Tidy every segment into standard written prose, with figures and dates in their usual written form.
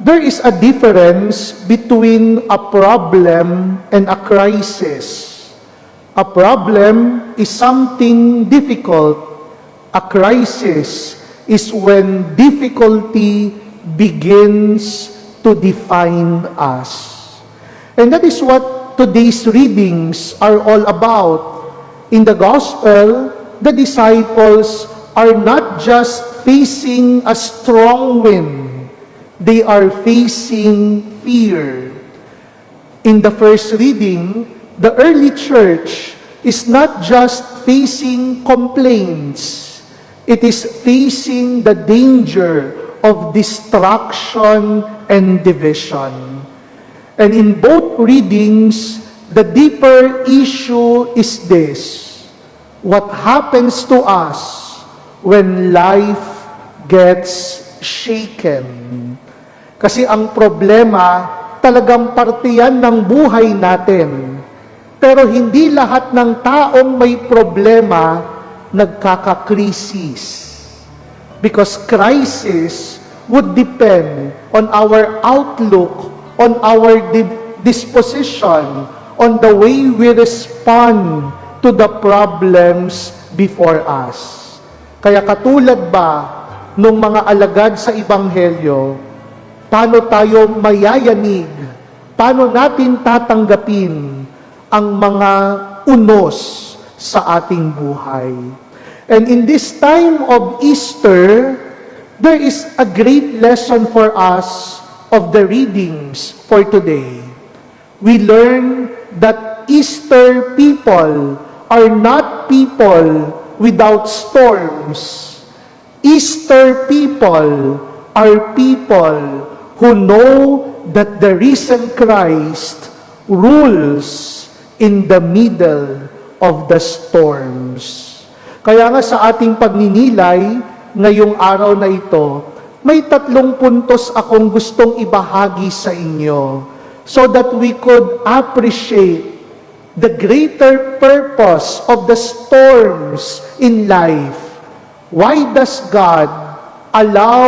There is a difference between a problem and a crisis. A problem is something difficult. A crisis is when difficulty begins to define us. And that is what today's readings are all about. In the gospel, the disciples are not just facing a strong wind, they are facing fear. In the first reading, the early church is not just facing complaints, it is facing the danger of distraction and division. And in both readings, the deeper issue is this: what happens to us when life gets shaken? Kasi ang problema, talagang parte yan ng buhay natin. Pero hindi lahat ng taong may problema nagkakakrisis. Because crisis would depend on our outlook, on our disposition, on the way we respond to the problems before us. Kaya katulad ba nung mga alagad sa Ebanghelyo, paano tayo mayayanig? Paano natin tatanggapin ang mga unos sa ating buhay? And in this time of Easter, there is a great lesson for us of the readings for today. We learn that Easter people are not people without storms. Easter people are people who know that the risen Christ rules in the middle of the storms. Kaya nga sa ating pagninilay ngayong araw na ito, may 3 puntos akong gustong ibahagi sa inyo so that we could appreciate the greater purpose of the storms in life. Why does God allow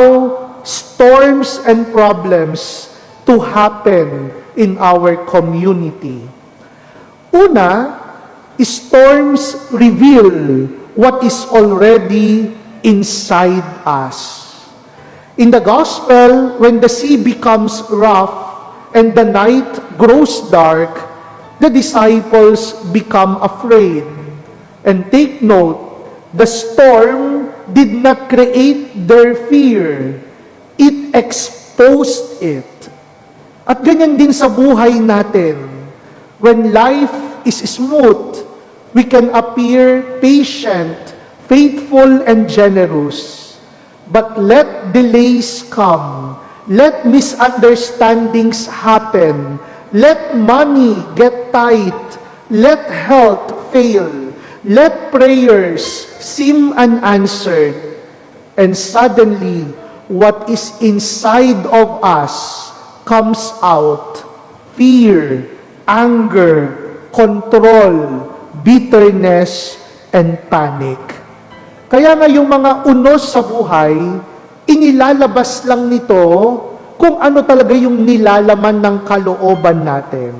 storms and problems to happen in our community? Una, storms reveal what is already inside us. In the gospel, when the sea becomes rough and the night grows dark, the disciples become afraid. And take note, the storm did not create their fear. It exposed it. At ganyan din sa buhay natin. When life is smooth, we can appear patient, faithful, and generous. But let delays come. Let misunderstandings happen. Let money get tight. Let health fail. Let prayers seem unanswered. And suddenly, what is inside of us comes out. Fear, anger, control, bitterness, and panic. Kaya nga yung mga unos sa buhay, inilalabas lang nito kung ano talaga yung nilalaman ng kalooban natin.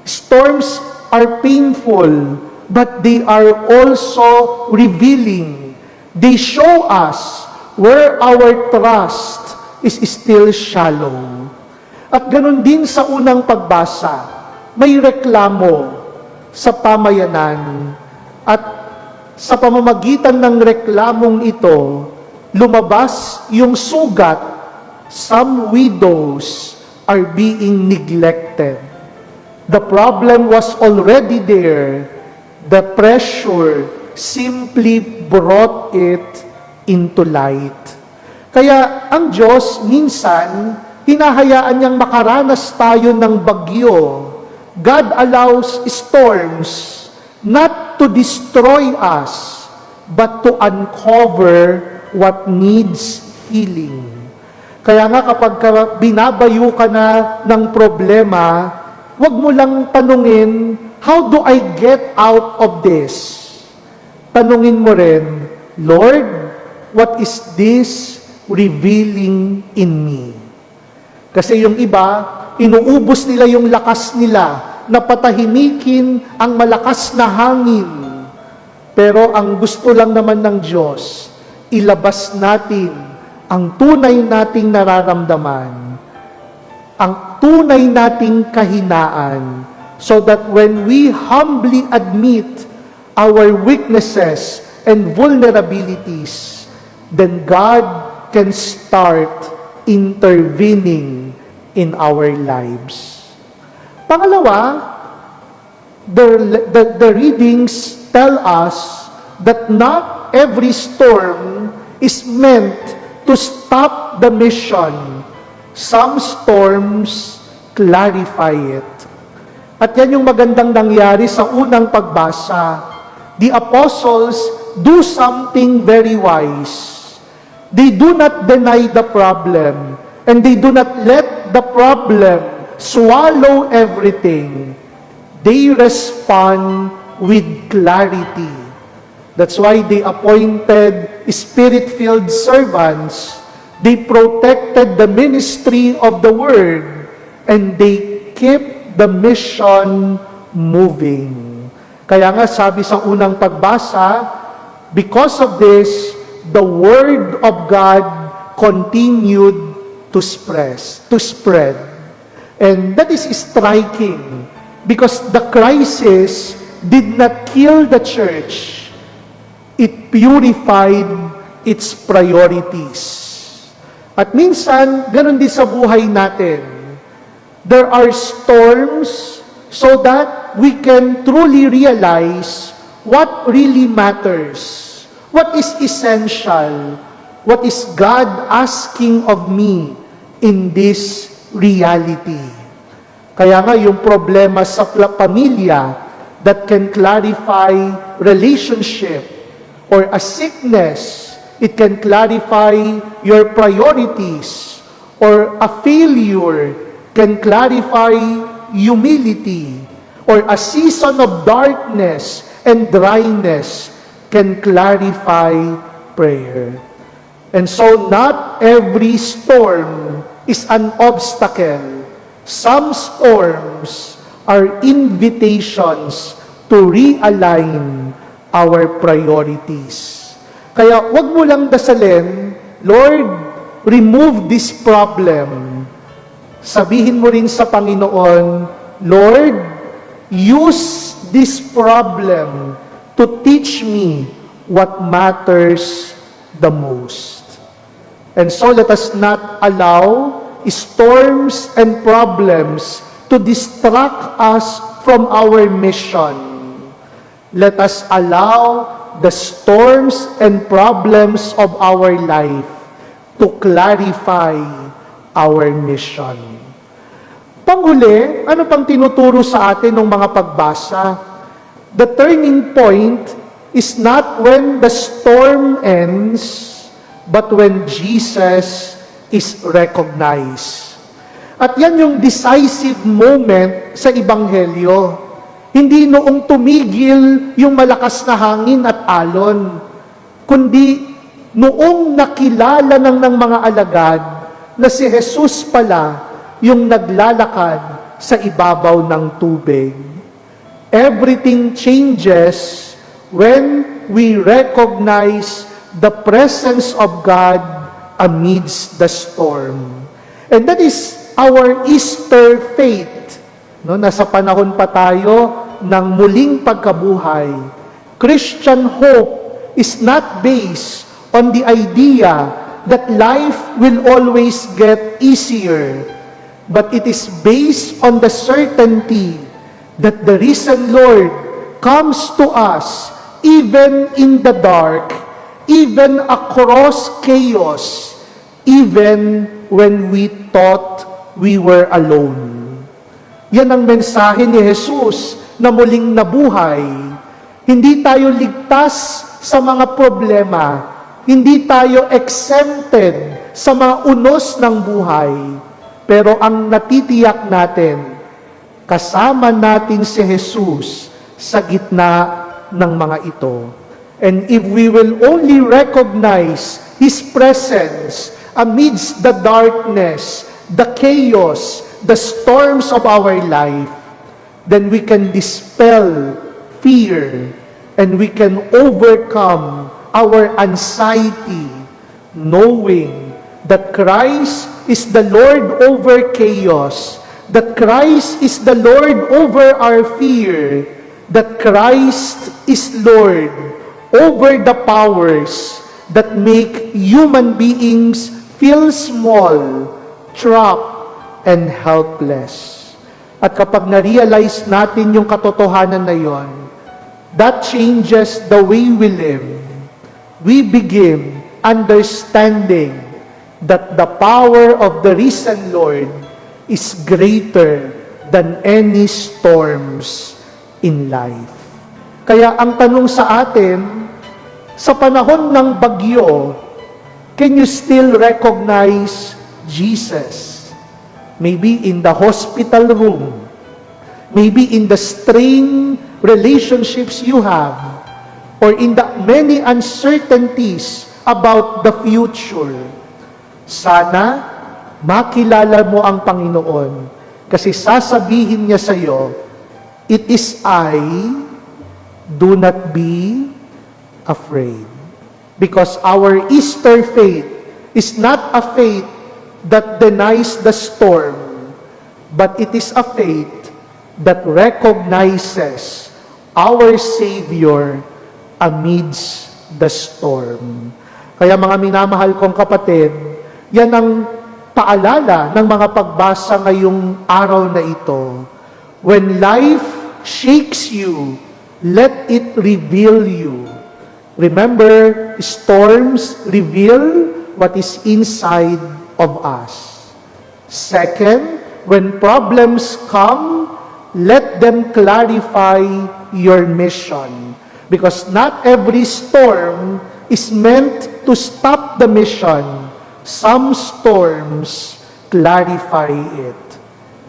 Storms are painful, but they are also revealing. They show us where our trust is still shallow. At ganun din sa unang pagbasa, may reklamo sa pamayanan at sa pamamagitan ng reklamong ito, lumabas yung sugat. Some widows are being neglected. The problem was already there. The pressure simply brought it into light. Kaya ang Diyos minsan, hinahayaan niyang makaranas tayo ng bagyo. God allows storms not to destroy us, but to uncover what needs healing. Kaya nga kapag binabayo ka na ng problema, huwag mo lang tanungin, how do I get out of this? Tanungin mo rin, Lord, what is this revealing in me? Kasi yung iba, inuubos nila yung lakas nila na patahimikin ang malakas na hangin. Pero ang gusto lang naman ng Diyos, ilabas natin ang tunay nating nararamdaman, ang tunay nating kahinaan, so that when we humbly admit our weaknesses and vulnerabilities, then God can start intervening in our lives. Pangalawa, the readings tell us that not every storm is meant to stop the mission. Some storms clarify it. At yan yung magandang nangyari sa unang pagbasa. The apostles do something very wise. They do not deny the problem, and they do not let the problem swallow everything. They respond with clarity. That's why they appointed Spirit-filled servants. They protected the ministry of the Word, and they kept the mission moving. Kaya nga sabi sa unang pagbasa, because of this, the Word of God continued to spread. And that is striking, because the crisis did not kill the church. It purified its priorities. At minsan, ganun din sa buhay natin. There are storms so that we can truly realize what really matters, what is essential, what is God asking of me in this reality. Kaya nga yung problema sa pamilya that can clarify relationship, or a sickness, it can clarify your priorities, or a failure can clarify humility, or a season of darkness and dryness can clarify prayer. And so not every storm is an obstacle. Some storms are invitations to realign our priorities. Kaya wag mo lang dasalin, Lord, remove this problem. Sabihin mo rin sa Panginoon, Lord, use this problem to teach me what matters the most. And so let us not allow storms and problems to distract us from our mission. Let us allow the storms and problems of our life to clarify our mission. Panghuli, ano pang tinuturo sa atin ng mga pagbasa? The turning point is not when the storm ends, but when Jesus is recognized. At yan yung decisive moment sa Ebanghelyo. Hindi noong tumigil yung malakas na hangin at alon, kundi noong nakilala ng mga alagad na si Jesus pala yung naglalakad sa ibabaw ng tubig. Everything changes when we recognize the presence of God amidst the storm. And that is our Easter faith. No, nasa panahon pa tayo ng muling pagkabuhay. Christian hope is not based on the idea that life will always get easier, but it is based on the certainty that the risen Lord comes to us even in the dark, even across chaos, even when we thought we were alone. Yan ang mensahe ni Jesus na muling nabuhay. Hindi tayo ligtas sa mga problema. Hindi tayo exempted sa mga unos ng buhay. Pero ang natitiyak natin, kasama natin si Jesus sa gitna ng mga ito. And if we will only recognize His presence amidst the darkness the chaos, the storms of our life, then we can dispel fear and we can overcome our anxiety, knowing that Christ is the Lord over chaos, that Christ is the Lord over our fear, that Christ is Lord over the powers that make human beings feel small, trapped, and helpless. At kapag na-realize natin yung katotohanan na yon, that changes the way we live. We begin understanding that the power of the risen Lord is greater than any storms in life. Kaya ang tanong sa atin, sa panahon ng bagyo, can you still recognize Jesus? Maybe in the hospital room, maybe in the strained relationships you have, or in the many uncertainties about the future. Sana makilala mo ang Panginoon kasi sasabihin niya sa iyo, "It is I, do not be afraid." Because our Easter faith is not a faith that denies the storm, but it is a faith that recognizes our Savior amidst the storm. Kaya mga minamahal kong kapatid, yan ang paalala ng mga pagbasa ngayong araw na ito. When life shakes you, let it reveal you. Remember, storms reveal what is inside of us. Second, when problems come, let them clarify your mission. Because not every storm is meant to stop the mission. Some storms clarify it.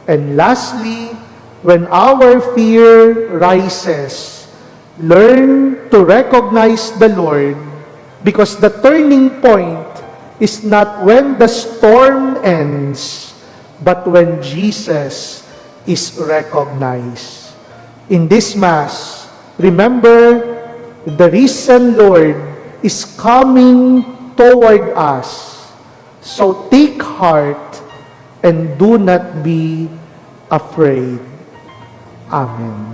And lastly, when our fear rises, learn to recognize the Lord, because the turning point is not when the storm ends, but when Jesus is recognized. In this Mass, remember, the risen Lord is coming toward us. So take heart and do not be afraid. Amen.